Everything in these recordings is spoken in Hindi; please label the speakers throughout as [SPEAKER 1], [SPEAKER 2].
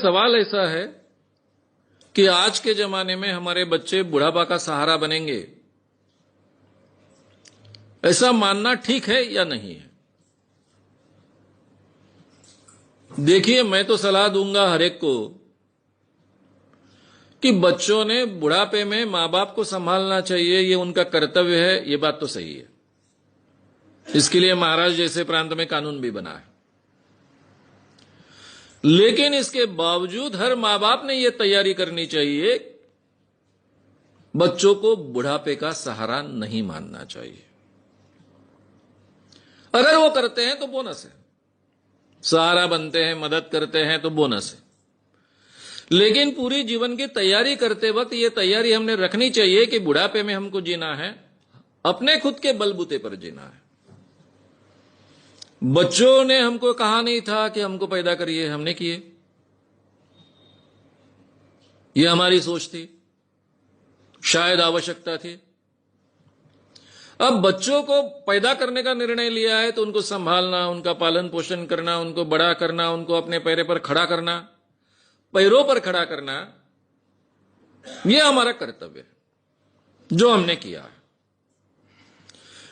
[SPEAKER 1] सवाल ऐसा है कि आज के जमाने में हमारे बच्चे बुढ़ापा का सहारा बनेंगे, ऐसा मानना ठीक है या नहीं है? देखिए, मैं तो सलाह दूंगा हर एक को कि बच्चों ने बुढ़ापे में मां बाप को संभालना चाहिए, ये उनका कर्तव्य है। ये बात तो सही है। इसके लिए महाराष्ट्र जैसे प्रांत में कानून भी बना है। लेकिन इसके बावजूद हर मां बाप ने यह तैयारी करनी चाहिए, बच्चों को बुढ़ापे का सहारा नहीं मानना चाहिए। अगर वो करते हैं तो बोनस है, सहारा बनते हैं, मदद करते हैं तो बोनस है। लेकिन पूरी जीवन की तैयारी करते वक्त यह तैयारी हमने रखनी चाहिए कि बुढ़ापे में हमको जीना है, अपने खुद के बलबूते पर जीना है। बच्चों ने हमको कहा नहीं था कि हमको पैदा करिए, हमने किए। यह हमारी सोच थी, शायद आवश्यकता थी। अब बच्चों को पैदा करने का निर्णय लिया है तो उनको संभालना, उनका पालन पोषण करना, उनको बड़ा करना, उनको अपने पैरों पर खड़ा करना, यह हमारा कर्तव्य है जो हमने किया है।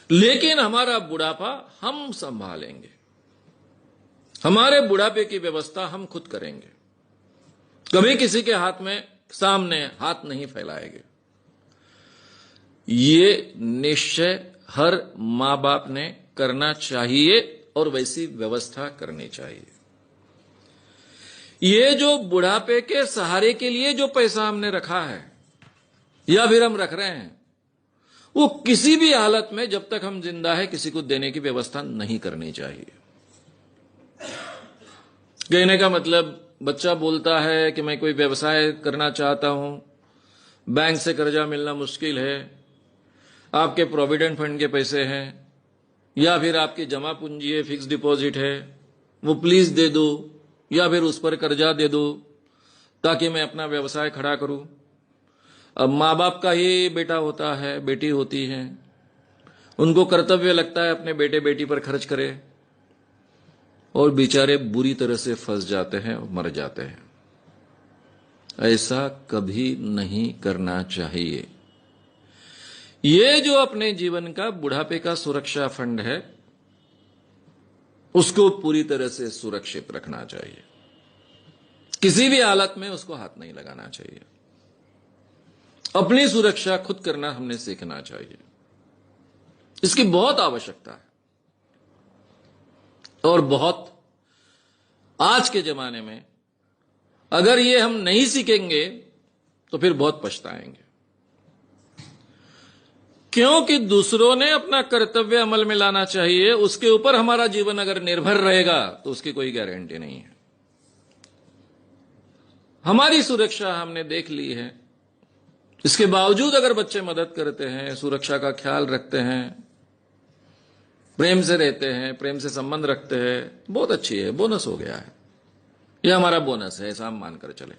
[SPEAKER 1] लेकिन हमारा बुढ़ापा हम संभालेंगे, हमारे बुढ़ापे की व्यवस्था हम खुद करेंगे। कभी किसी के हाथ में सामने हाथ नहीं फैलाएंगे। ये निश्चय हर मां बाप ने करना चाहिए और वैसी व्यवस्था करनी चाहिए। ये जो बुढ़ापे के सहारे के लिए जो पैसा हमने रखा है या फिर हम रख रहे हैं, वो किसी भी हालत में जब तक हम जिंदा है किसी को देने की व्यवस्था नहीं करनी चाहिए। कहने का मतलब, बच्चा बोलता है कि मैं कोई व्यवसाय करना चाहता हूं, बैंक से कर्जा मिलना मुश्किल है, आपके प्रोविडेंट फंड के पैसे हैं या फिर आपकी जमा पूंजी है, फिक्स डिपॉजिट है, वो प्लीज दे दो या फिर उस पर कर्जा दे दो ताकि मैं अपना व्यवसाय खड़ा करूं। अब मां बाप का ही बेटा होता है, बेटी होती है, उनको कर्तव्य लगता है अपने बेटे बेटी पर खर्च करे, और बेचारे बुरी तरह से फंस जाते हैं और मर जाते हैं। ऐसा कभी नहीं करना चाहिए। ये जो अपने जीवन का बुढ़ापे का सुरक्षा फंड है, उसको पूरी तरह से सुरक्षित रखना चाहिए। किसी भी हालत में उसको हाथ नहीं लगाना चाहिए। अपनी सुरक्षा खुद करना हमने सीखना चाहिए। इसकी बहुत आवश्यकता है और बहुत, आज के जमाने में अगर ये हम नहीं सीखेंगे तो फिर बहुत पछताएंगे। क्योंकि दूसरों ने अपना कर्तव्य अमल में लाना चाहिए, उसके ऊपर हमारा जीवन अगर निर्भर रहेगा तो उसकी कोई गारंटी नहीं है। हमारी सुरक्षा हमने देख ली है, इसके बावजूद अगर बच्चे मदद करते हैं, सुरक्षा का ख्याल रखते हैं, प्रेम से रहते हैं, प्रेम से संबंध रखते हैं, बहुत अच्छी है, बोनस हो गया है। यह हमारा बोनस है, ऐसा हम मानकर चले।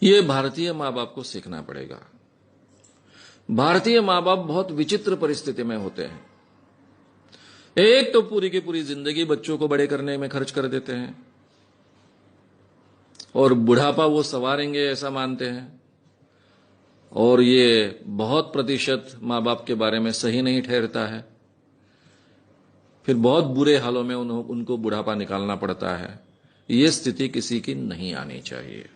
[SPEAKER 1] यह भारतीय मां बाप को सीखना पड़ेगा। भारतीय मां बाप बहुत विचित्र परिस्थिति में होते हैं। एक तो पूरी की पूरी जिंदगी बच्चों को बड़े करने में खर्च कर देते हैं और बुढ़ापा वो संवारेंगे ऐसा मानते हैं, और ये बहुत प्रतिशत मां बाप के बारे में सही नहीं ठहरता है। फिर बहुत बुरे हालों में उनको बुढ़ापा निकालना पड़ता है। ये स्थिति किसी की नहीं आनी चाहिए।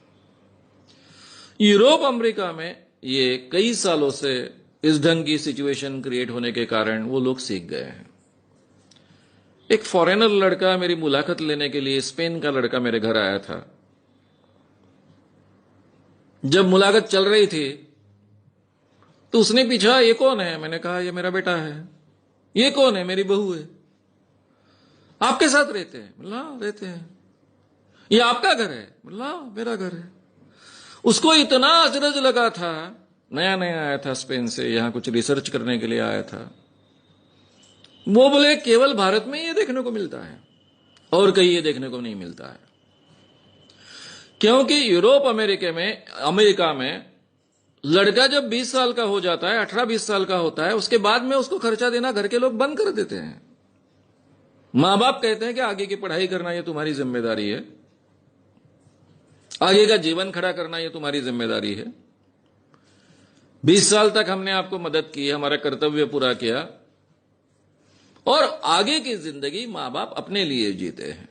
[SPEAKER 1] यूरोप अमेरिका में ये कई सालों से इस ढंग की सिचुएशन क्रिएट होने के कारण वो लोग सीख गए हैं। एक फॉरेनर लड़का मेरी मुलाकात लेने के लिए, स्पेन का लड़का मेरे घर आया था। जब मुलाकात चल रही थी तो उसने पूछा, ये कौन है? मैंने कहा, ये मेरा बेटा है। ये कौन है? मेरी बहू है। आपके साथ रहते हैं? बोला, रहते हैं। ये आपका घर है? बोला, मेरा घर है। उसको इतना अचरज लगा था, नया नया आया था स्पेन से, यहां कुछ रिसर्च करने के लिए आया था। वो बोले, केवल भारत में ये देखने को मिलता है और कहीं ये देखने को नहीं मिलता है। क्योंकि यूरोप अमेरिका में लड़का जब 20 साल का हो जाता है, 18-20 साल का होता है, उसके बाद में उसको खर्चा देना घर के लोग बंद कर देते हैं। मां बाप कहते हैं कि आगे की पढ़ाई करना ये तुम्हारी जिम्मेदारी है, आगे का जीवन खड़ा करना ये तुम्हारी जिम्मेदारी है। 20 साल तक हमने आपको मदद की, हमारा कर्तव्य पूरा किया, और आगे की जिंदगी मां बाप अपने लिए जीते हैं।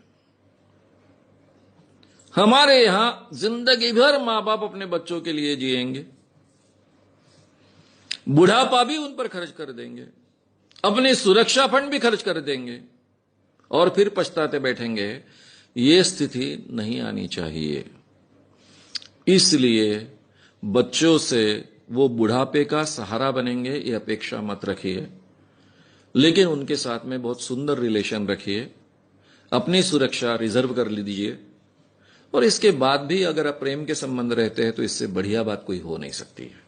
[SPEAKER 1] हमारे यहां जिंदगी भर मां बाप अपने बच्चों के लिए जिएंगे, बुढ़ापा भी उन पर खर्च कर देंगे, अपनी सुरक्षा फंड भी खर्च कर देंगे, और फिर पछताते बैठेंगे। ये स्थिति नहीं आनी चाहिए। इसलिए बच्चों से वो बुढ़ापे का सहारा बनेंगे ये अपेक्षा मत रखिए, लेकिन उनके साथ में बहुत सुंदर रिलेशन रखिए, अपनी सुरक्षा रिजर्व कर लीजिए, और इसके बाद भी अगर आप प्रेम के संबंध रहते हैं तो इससे बढ़िया बात कोई हो नहीं सकती है।